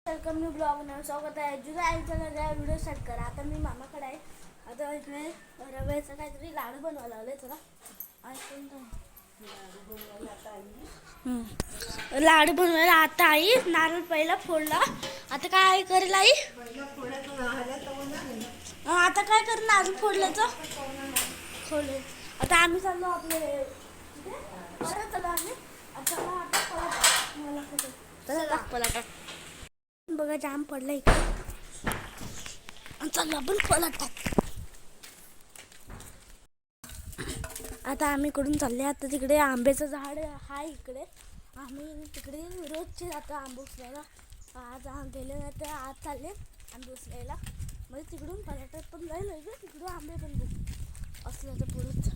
Welcome new blog ना स्वागत आहे. जुना आईचा व्हिडिओ स्टार्ट करा. आता मी मामाकडे आहे. आता इकडे रव्याचं काहीतरी लाडू बनवायला लावले. चला लाडू बनवायला आता आई नारळ पहिला फोडला. आता काय करेल आई? आता काय कर नारळ फोडलं तर खोले. आता आम्ही चाललो आपले चला आम्ही आता पलाटा बघा जाम पडला इकडे. चला आपण पलटतात. आता आम्ही इकडून चालले. आता तिकडे आंब्याचं झाड आहे इकडे. आम्ही तिकडे रोजचे जातो आंबे उचलायला. आज गेले नाही तर आज चालले आंबे उचलायला. म्हणजे तिकडून पलटत पण जाईल तिकडून आंबे पण देऊ असलं तर पुढंच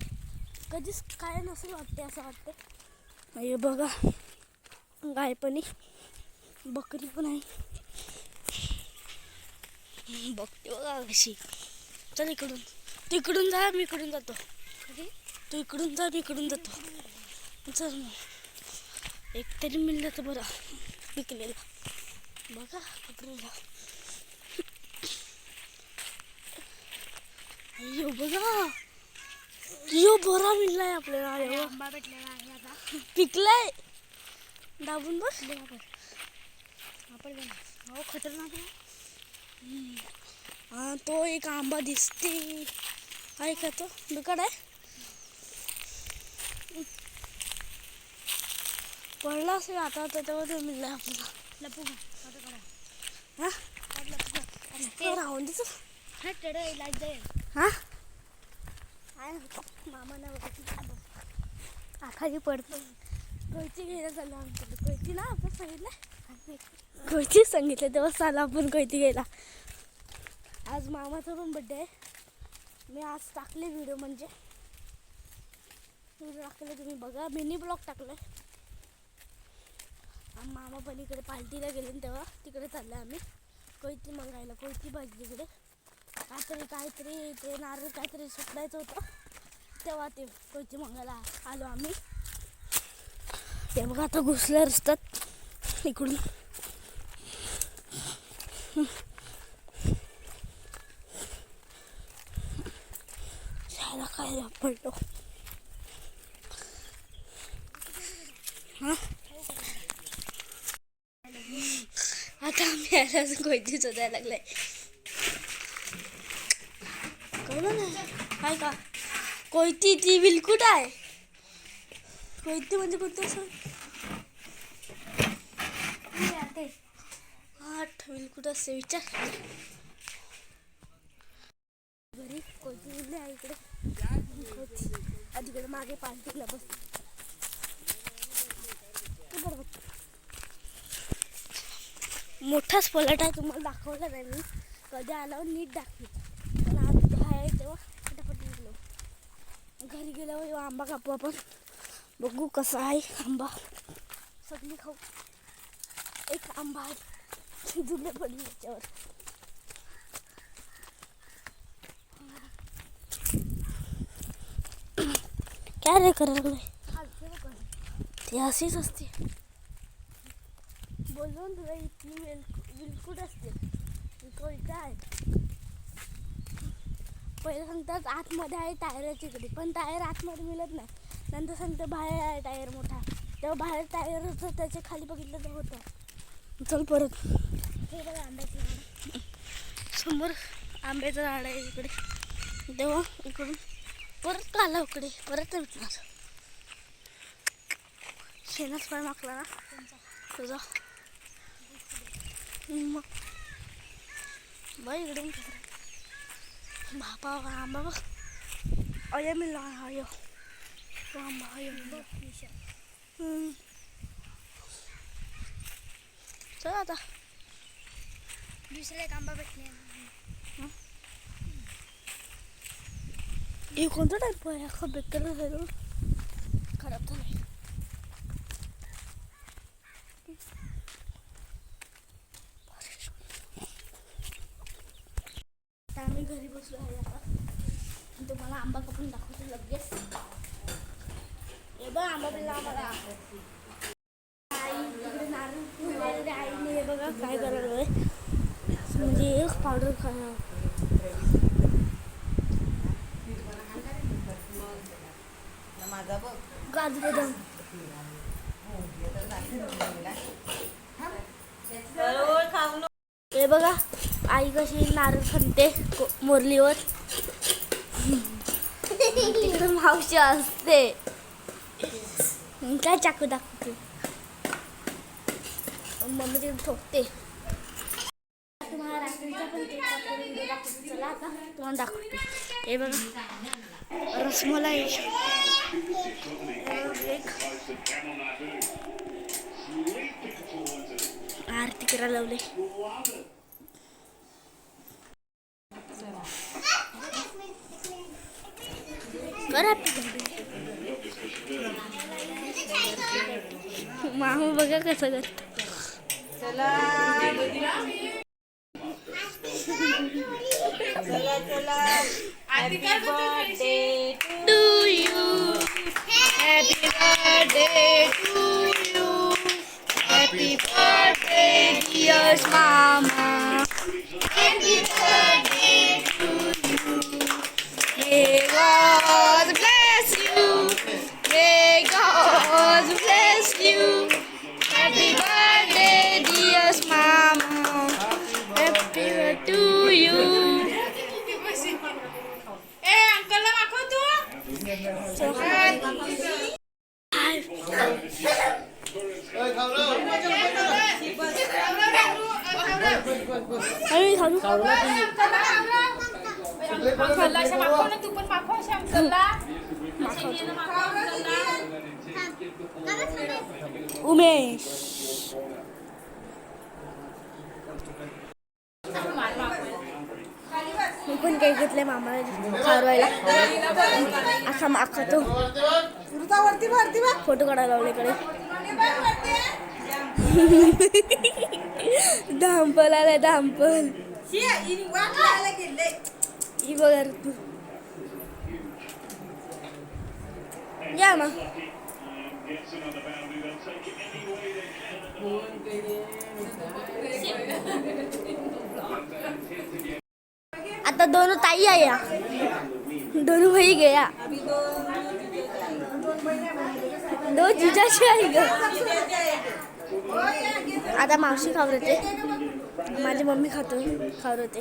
कधीच काय नसेल वाटते असं वाटतं. हे बघा गाय पण बकरी पण आहे. बघते बघा कशी. चल इकडून तिकडून जा मी इकडून जातो. तू इकडून जा मी इकडून जातो. चल मग एक तरी मिळलं तर बरं पिकलेला. बघा बकरीला अयो बघा यो बरा मिळलाय आपल्याला. आंबा भेटलेला आहे आता पिकलाय. दाबून बस आपण हो खतरनाक आहे. हा तो एक आंबा दिसते आहे का? तो बिकट आहे. पडला असेल आता त्याच्यामध्ये मिळला आपल्याला. लपू का हा राहून दिस हा मामा ना आखाजी पडतो. कैची घ्यायला चाललो आमच्याकडे. कैची ना आपण सांगितलं कैची सांगितलं तेव्हा चालला आपण कैची घ्यायला. आज मामाचा पण बड्डे आहे. मी आज टाकले व्हिडिओ म्हणजे टाकले तुम्ही बघा. मिनी ब्लॉग टाकलाय. मामा पण इकडे पार्टीला गेले तेव्हा तिकडे चालले आम्ही कोयती मंगायला. कोयती भाजी तिकडे काहीतरी ते नारळ काहीतरी सुकडायचं होतं तेव्हा ते कोयती मंगायला आलो आम्ही. ते बघा आता घुसल्या रस्त्यात इकडून. शाळा काय पडलो. आता आम्ही यायला कोयती शोधायला लागलाय. कळलं ना काय का कोयती ती विलकुट आहे. कोयती म्हणजे कोणतं असं विलकुट असते विचार. घरी कोयती विल्ली आहे इकडे. तिकडे मागे पार्टीला बस मोठाच पलट आहे. तुम्हाला दाखवला नाही मी. कधी आल्यावर नीट दाखवी. पण आज आहे तेव्हा फटाफट निघलो. घरी गेल्यावर आंबा कापू आपण. बघू कसा आहे आंबा. सगळी खाऊ. एक आंबा आहे जुले पडली त्याच्यावर. काय रे करायला ती अशीच असते. बोललो ना तुला इतकी विलकुट असते. कोयता आहे. पहिलं सांगतात आतमध्ये आहे टायरची इकडे पण टायर आतमध्ये मिळत नाही. नंतर सांगतं बाहेर आहे टायर मोठा. तेव्हा बाहेर टायर होतं त्याच्या खाली बघितलं तर होतं. चल परत हे बघा आंब्याचं झाड समोर. आंब्याचं झाड आहे इकडे. तेव्हा इकडून परत आला इकडे परत भेटणार. शेणाच पाय मागला ना तुझा मग बघ इकडे बापा आंबा बघ. अय मिळला अयो आंबा अयो चल आता दुसरा एक आंबा भेटणे. हे कोणता टाईप आहे? अख्खा बेकार झालं खराब झालं. आता आम्ही घरी बसलो आहे. आता तुम्हाला आंबा कापून दाखवतो लगेच. हे बघ आंबा बिल्ला आम्हाला आई तिकडे नारळ आईने बघा काय करायला आहे, म्हणजे पावडर काजू बदाम हे बघा आई कशी नारळ खणते मोरलीवर. तिकडे मावशी असते. काय चाकू दाखवते, मम्मी तिकडे ठोकते. तुम्हाला रात्रीचा पण व्हिडिओ दाखवते. चला आता तुम्हाला दाखवते. हे बघा रसमलाई आरती करायला लावले. मामा बघा कसं करत. चला चला चला. Happy birthday to you, happy birthday to you, happy birthday dear मामा, happy birthday to you. May God bless you, may God bless you. Happy birthday dear mama, happy birthday to you. Uncle ला दाखव तू. उमेश मी पण काही घेतलंय मामाला खारवायला. अख्खा तो photo काढायला लावले कडे. धांपल आलाय धांपल. ही बघा तू या मग. आता दोनों ताई आया, दोनों भाई गया, दो जिजाची आई ग. आता मावशी खावरते, माझी मम्मी खावरते.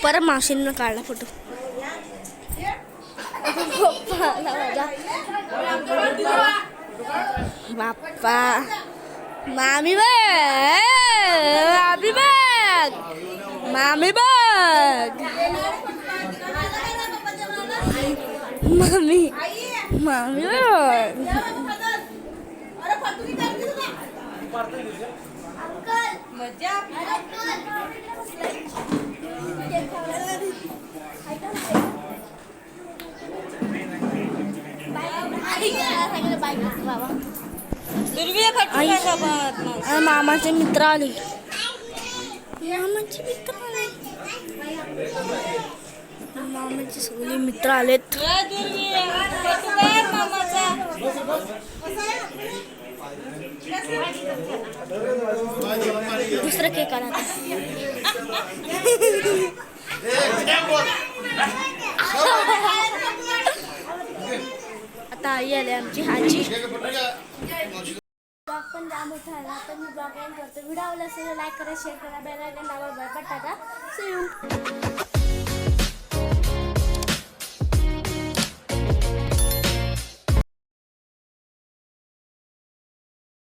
परत मावशीनं काढला फोटो. बाप्पा मामी बघ, मामी बघ, मामी बघ, मामी मामी बघ. मामाचे मित्र आले, मामाचे सगळे मित्र आलेत. दुसरा केक आला. आता आई आले आमची आजी. ब्लॉग पण जाम मोठा आला. तर मी ब्लॉग एंड करतो. व्हिडिओ आवडला असेल लाईक करा, शेअर करा, बेल आयकॉन दाबा. Bye bye, tata, see you.